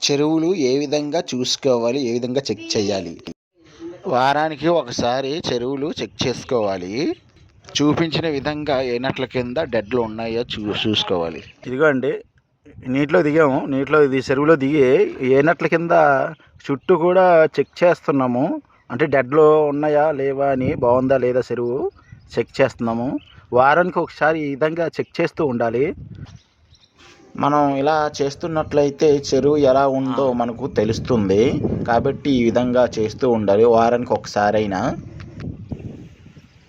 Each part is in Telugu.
చెరువులు ఏ విధంగా చూసుకోవాలి, ఏ విధంగా చెక్ చేయాలి? వారానికి ఒకసారి చెరువులు చెక్ చేసుకోవాలి. చూపించిన విధంగా ఏ నట్ల కింద డెడ్లు ఉన్నాయో చూసుకోవాలి. ఇదిగో అండి, నీటిలో దిగాము. చెరువులో దిగి ఏ నట్ల కింద చుట్టూ కూడా చెక్ చేస్తున్నాము. అంటే డెడ్లు ఉన్నాయా లేవా అని, బాగుందా లేదా చెరువు చెక్ చేస్తున్నాము. వారానికి ఒకసారి ఈ విధంగా చెక్ చేస్తూ ఉండాలి. మనం ఇలా చేస్తున్నట్లయితే చెరువు ఎలా ఉందో మనకు తెలుస్తుంది. కాబట్టి ఈ విధంగా చేస్తూ ఉండాలి వారానికి ఒకసారైనా.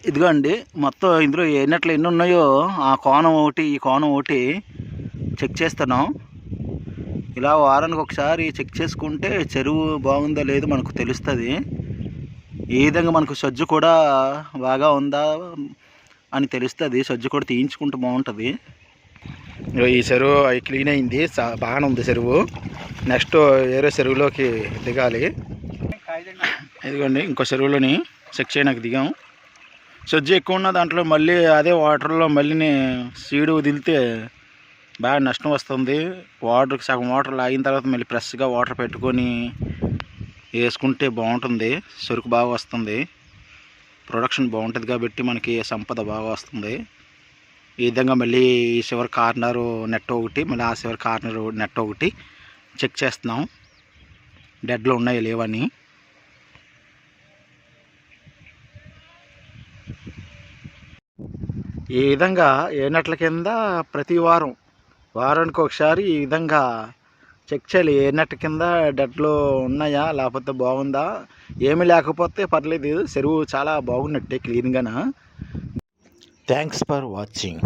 ఇదిగో అండి, మొత్తం ఇందులో ఎన్నట్లు ఎన్ని ఉన్నాయో ఆ కోణం ఒకటి ఈ కోణం ఒకటి చెక్ చేస్తున్నాం. ఇలా వారానికి ఒకసారి చెక్ చేసుకుంటే చెరువు బాగుందా లేదో మనకు తెలుస్తుంది. ఈ విధంగా మనకు సజ్జు కూడా బాగా ఉందా అని తెలుస్తుంది. సజ్జు కూడా తీయించుకుంటే బాగుంటుంది. ఈ చెరువు క్లీన్ అయింది, బాగానే ఉంది చెరువు. నెక్స్ట్ వేరే చెరువులోకి దిగాలి. ఇదిగోండి, ఇంకో చెరువులోని చెక్ చేయడానికి దిగాం. సజ్జు ఎక్కువ ఉన్న దాంట్లో మళ్ళీ అదే వాటర్లో మళ్ళీ సీడు వదిలితే బాగా నష్టం వస్తుంది. వాటర్కి సగం వాటర్ లాగిన తర్వాత మళ్ళీ ఫ్రెష్గా వాటర్ పెట్టుకొని వేసుకుంటే బాగుంటుంది. సరుకు బాగా వస్తుంది, ప్రొడక్షన్ బాగుంటుంది. కాబట్టి మనకి సంపద బాగా వస్తుంది. ఈ విధంగా మళ్ళీ ఈ చివరి కార్నర్ నెట్ ఒకటి, మళ్ళీ ఆ చివరి కార్నర్ నెట్ ఒకటి చెక్ చేస్తున్నాం, డెడ్లు ఉన్నాయి లేవని. ఈ విధంగా ఏ నెట్ల కింద ప్రతి వారానికి ఒకసారి ఈ విధంగా చెక్ చేయాలి. ఏ నెట్ కింద డెడ్లు ఉన్నాయా లేకపోతే బాగుందా. ఏమీ లేకపోతే పర్లేదు, చెరువు చాలా బాగున్నట్టే క్లీన్గానా. Thanks for watching.